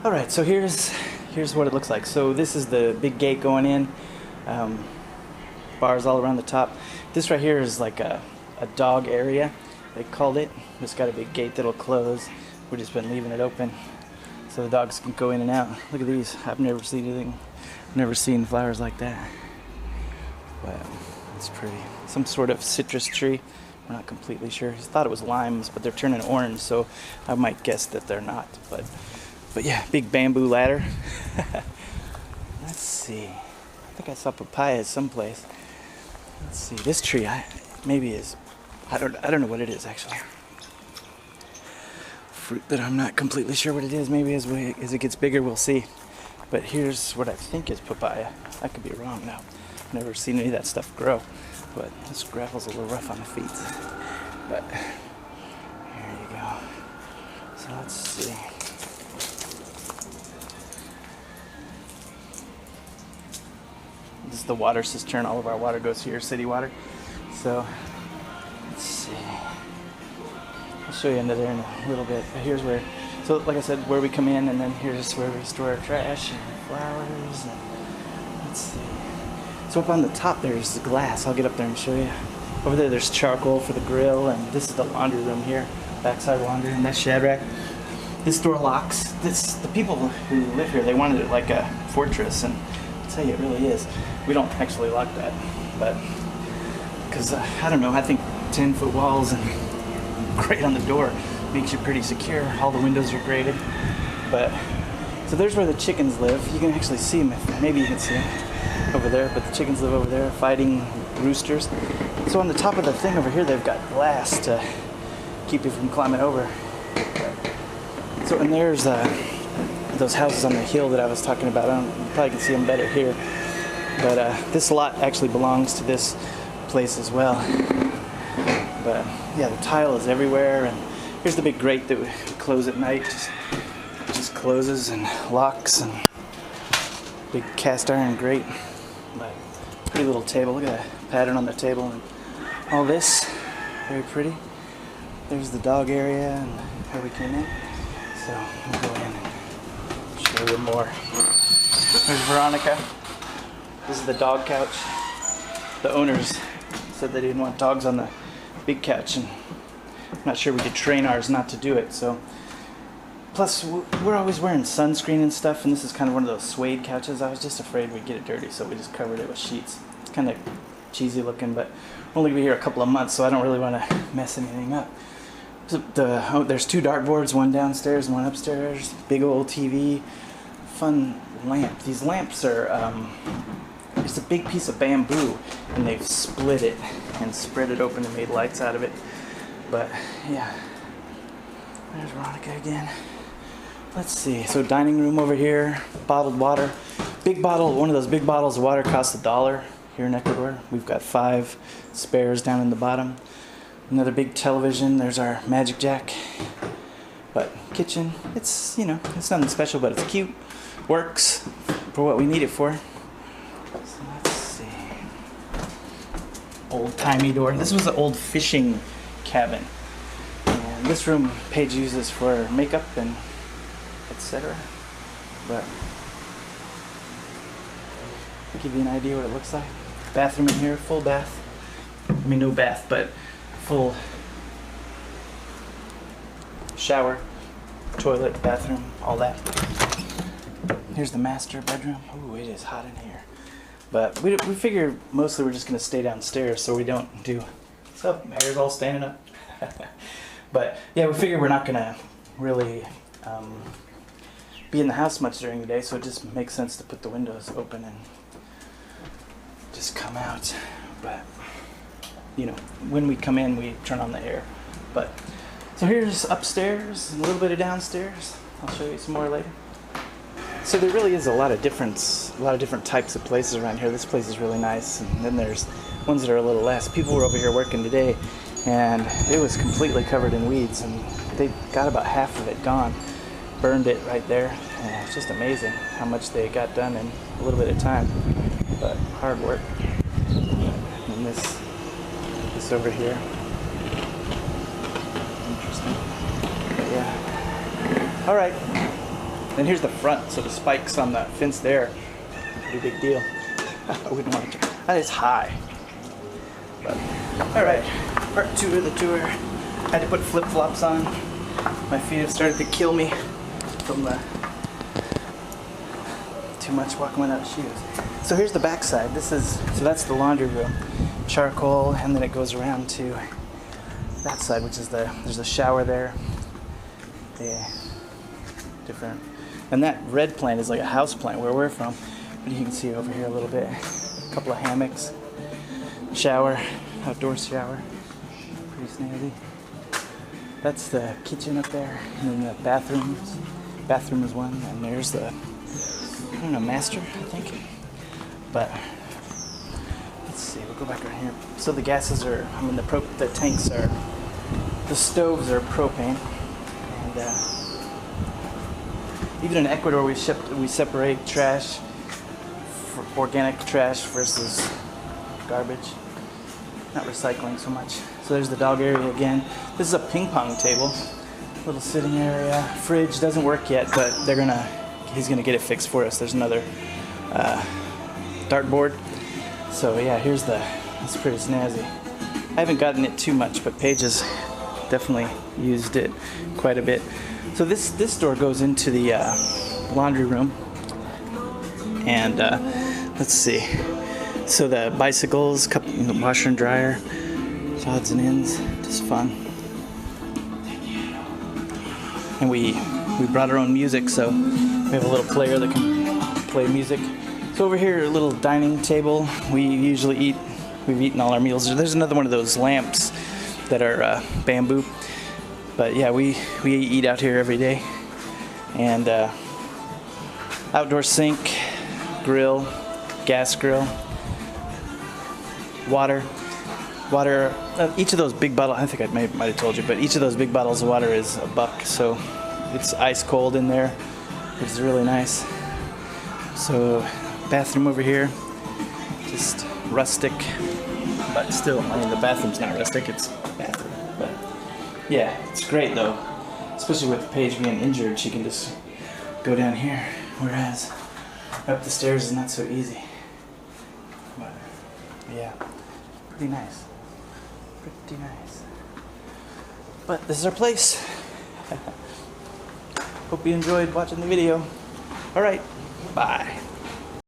Alright, so here's what it looks like. So this is the big gate going in. Bars all around the top. This right here is like a dog area, they called it. It's got a big gate that'll close. We've just been leaving it open so the dogs can go in and out. Look at these. I've never seen anything. I've never seen flowers like that. But it's pretty. Some sort of citrus tree. We're not completely sure. I thought it was limes, but they're turning orange, so I might guess that they're not. But yeah, big bamboo ladder. Let's see. I think I saw papayas someplace. Let's see. This tree, maybe is. I don't know what it is actually. Fruit that I'm not completely sure what it is. Maybe as it gets bigger, we'll see. But here's what I think is papaya. I could be wrong now. Never seen any of that stuff grow. But this gravel's a little rough on the feet. But here you go. So let's see. This is the water cistern. All of our water goes here, city water. So let's see. I'll show you under there in a little bit. But here's where, so like I said, where we come in, and then here's where we store our trash and flowers. And let's see. So up on the top there's the glass. I'll get up there and show you. Over there there's charcoal for the grill, and this is the laundry room here. Backside laundry, and that's shed rack. This door locks. The people who live here, they wanted it like a fortress, and I'll tell you, it really is. We don't actually lock that, but because I don't know, I think 10-foot walls and grate on the door makes you pretty secure. All the windows are grated. But so there's where the chickens live. You can actually see them. Maybe you can see them over there, but the chickens live over there fighting roosters. So on the top of the thing over here, they've got glass to keep you from climbing over. So, and there's those houses on the hill that I was talking about. You probably can see them better here. But this lot actually belongs to this place as well. But yeah, the tile is everywhere, and here's the big grate that we close at night. Just closes and locks, and big cast iron grate. But pretty little table. Look at that pattern on the table and all this. Very pretty. There's the dog area and where we came in. So we'll go in and show you more. There's Veronica. This is the dog couch. The owners said they didn't want dogs on the big couch, and I'm not sure we could train ours not to do it. So, plus we're always wearing sunscreen and stuff, and this is kind of one of those suede couches. I was just afraid we'd get it dirty, so we just covered it with sheets. It's kind of cheesy looking, but we're only gonna be here a couple of months, so I don't really want to mess anything up. So there's 2 dartboards, one downstairs and one upstairs. Big old TV, fun lamp. These lamps are it's a big piece of bamboo, and they've split it and spread it open and made lights out of it. But yeah, there's Veronica again. Let's see. So dining room over here, bottled water. Big bottle, one of those big bottles of water costs $1 here in Ecuador. We've got 5 spares down in the bottom. Another big television. There's our Magic Jack. But kitchen, it's, you know, it's nothing special, but it's cute. Works for what we need it for. So let's see. Old-timey door. This was an old fishing cabin. And this room Paige uses for makeup and etc. But I'll give you an idea what it looks like. Bathroom in here, full bath. I mean, no bath, but full shower, toilet, bathroom, all that. Here's the master bedroom. Ooh, it is hot in here. But we figure mostly we're just going to stay downstairs, so we don't do... What's up? My hair's all standing up. But yeah, we figure we're not going to really be in the house much during the day, so it just makes sense to put the windows open and just come out. But you know, when we come in, we turn on the air. But so here's upstairs and a little bit of downstairs. I'll show you some more later. So there really is a lot of different types of places around here. This place is really nice, and then there's ones that are a little less. People were over here working today, and it was completely covered in weeds, and they got about half of it gone. Burned it right there, and it's just amazing how much they got done in a little bit of time. But hard work. And this over here. Interesting. But yeah. All right. Then here's the front, so the spikes on the fence there, pretty big deal. I wouldn't want to. That is high. But, all right, part 2 of the tour. I had to put flip-flops on. My feet have started to kill me from the too much walking without shoes. So here's the back side. So that's the laundry room, charcoal, and then it goes around to that side, which is there's a shower there. Different, and that red plant is like a house plant where we're from. But you can see over here a little bit. A couple of hammocks, shower, outdoor shower, pretty snazzy. That's the kitchen up there, and then the bathrooms. Bathroom is one, and there's the, I don't know, master, I think. But let's see, we'll go back around here. So the gases are, the tanks are, the stoves are propane, and even in Ecuador we separate trash, organic trash versus garbage. Not recycling so much. So there's the dog area again. This is a ping pong table, little sitting area. Fridge doesn't work yet, but he's gonna get it fixed for us. There's another dartboard. So yeah, it's pretty snazzy. I haven't gotten it too much, but Paige has definitely used it quite a bit. So this door goes into the laundry room, and let's see. So the bicycles, washer and dryer, odds and ends, just fun. And we brought our own music, so we have a little player that can play music. So over here, a little dining table. We've eaten all our meals. There's another one of those lamps that are bamboo. But yeah, we eat out here every day. And outdoor sink, grill, gas grill, water. Each of those big bottles, I think I might have told you, but each of those big bottles of water is $1, so it's ice cold in there, which is really nice. So bathroom over here, just rustic, but still, the bathroom's not rustic, it's a bathroom. But yeah, it's great though, especially with Paige being injured, she can just go down here, whereas up the stairs is not so easy. But yeah, pretty nice. Pretty nice. But this is our place. Hope you enjoyed watching the video. Alright, bye.